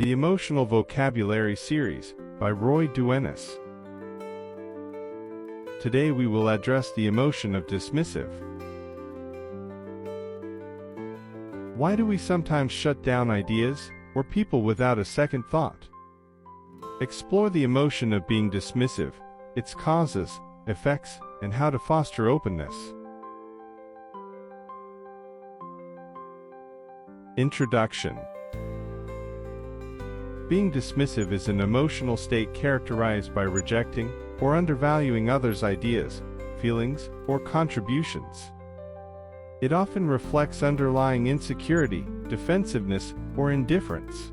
The Emotional Vocabulary Series by Duenas. Today we will address the emotion of dismissive. Why do we sometimes shut down ideas or people without a second thought? Explore the emotion of being dismissive, its causes, effects, and how to foster openness. Introduction. Being dismissive is an emotional state characterized by rejecting or undervaluing others' ideas, feelings, or contributions. It often reflects underlying insecurity, defensiveness, or indifference.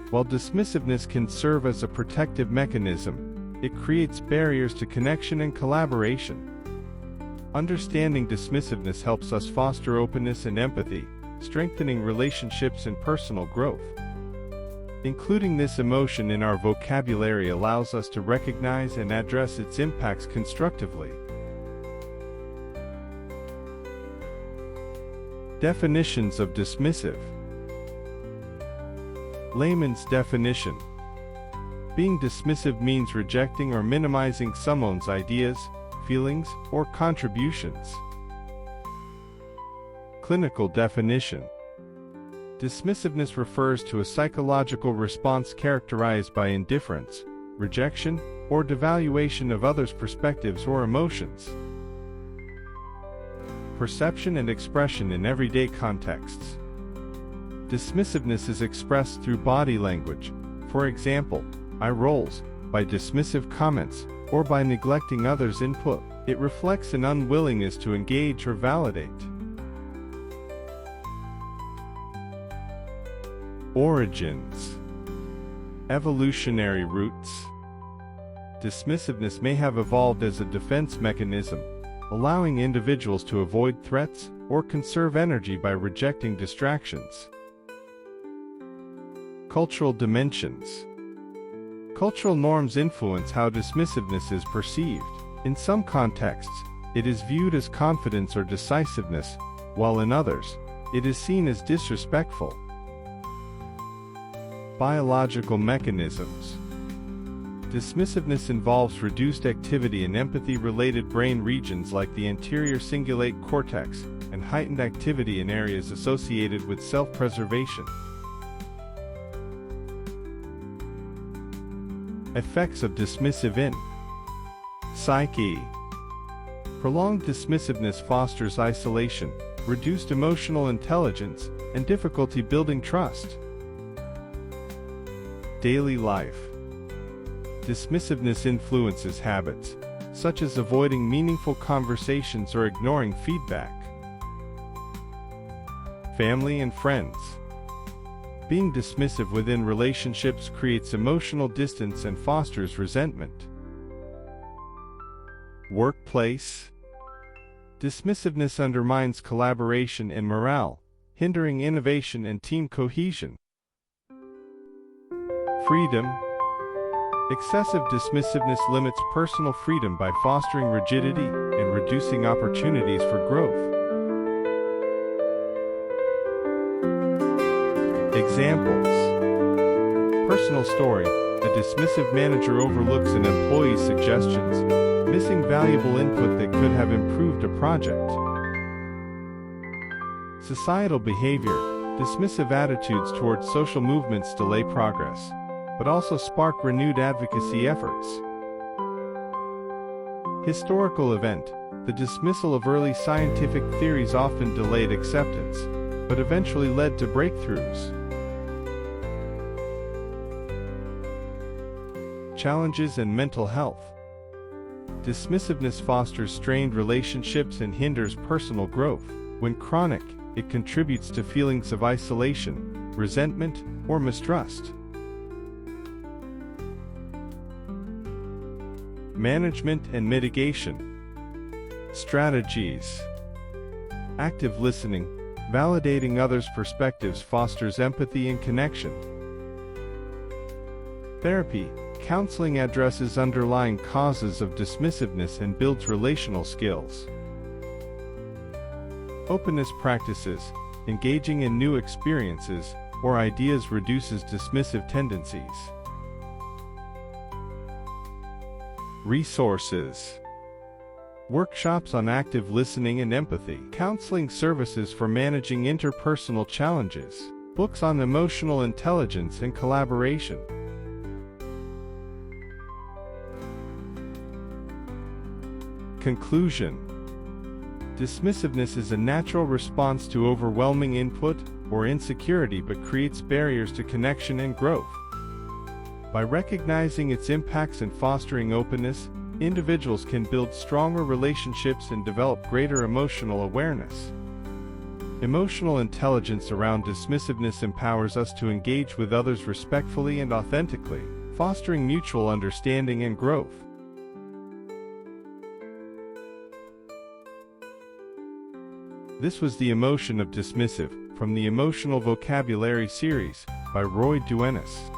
While dismissiveness can serve as a protective mechanism, it creates barriers to connection and collaboration. Understanding dismissiveness helps us foster openness and empathy, strengthening relationships and personal growth. Including this emotion in our vocabulary allows us to recognize and address its impacts constructively. Definitions of dismissive. Layman's definition. Being dismissive means rejecting or minimizing someone's ideas, feelings, or contributions. Clinical definition. Dismissiveness refers to a psychological response characterized by indifference, rejection, or devaluation of others' perspectives or emotions. Perception and expression in everyday contexts. Dismissiveness is expressed through body language, for example, eye rolls, by dismissive comments, or by neglecting others' input. It reflects an unwillingness to engage or validate. Origins. Evolutionary roots. Dismissiveness may have evolved as a defense mechanism, allowing individuals to avoid threats or conserve energy by rejecting distractions. Cultural dimensions. Cultural norms influence how dismissiveness is perceived. In some contexts, it is viewed as confidence or decisiveness, while in others, it is seen as disrespectful. Biological mechanisms. Dismissiveness involves reduced activity in empathy-related brain regions like the anterior cingulate cortex, and heightened activity in areas associated with self-preservation. Effects of dismissive in psyche. Prolonged dismissiveness fosters isolation, reduced emotional intelligence, and difficulty building trust. Daily life. Dismissiveness influences habits, such as avoiding meaningful conversations or ignoring feedback. Family and friends. Being dismissive within relationships creates emotional distance and fosters resentment. Workplace. Dismissiveness undermines collaboration and morale, hindering innovation and team cohesion. Freedom. Excessive dismissiveness limits personal freedom by fostering rigidity and reducing opportunities for growth. Examples. Personal story. A dismissive manager overlooks an employee's suggestions, missing valuable input that could have improved a project. Societal behavior. Dismissive attitudes towards social movements delay progress, but also spark renewed advocacy efforts. Historical event. The dismissal of early scientific theories often delayed acceptance, but eventually led to breakthroughs. Challenges and mental health. Dismissiveness fosters strained relationships and hinders personal growth. When chronic, it contributes to feelings of isolation, resentment, or mistrust. Management and mitigation. Strategies. Active listening, validating others' perspectives fosters empathy and connection. Therapy. Counseling addresses underlying causes of dismissiveness and builds relational skills. Openness practices. Engaging in new experiences or ideas reduces dismissive tendencies. Resources: workshops on active listening and empathy, counseling services for managing interpersonal challenges, books on emotional intelligence and collaboration. Conclusion: dismissiveness is a natural response to overwhelming input or insecurity, but creates barriers to connection and growth. By recognizing its impacts and fostering openness, individuals can build stronger relationships and develop greater emotional awareness. Emotional intelligence around dismissiveness empowers us to engage with others respectfully and authentically, fostering mutual understanding and growth. This was The Emotion of Dismissive, from the Emotional Vocabulary series, by Duenas.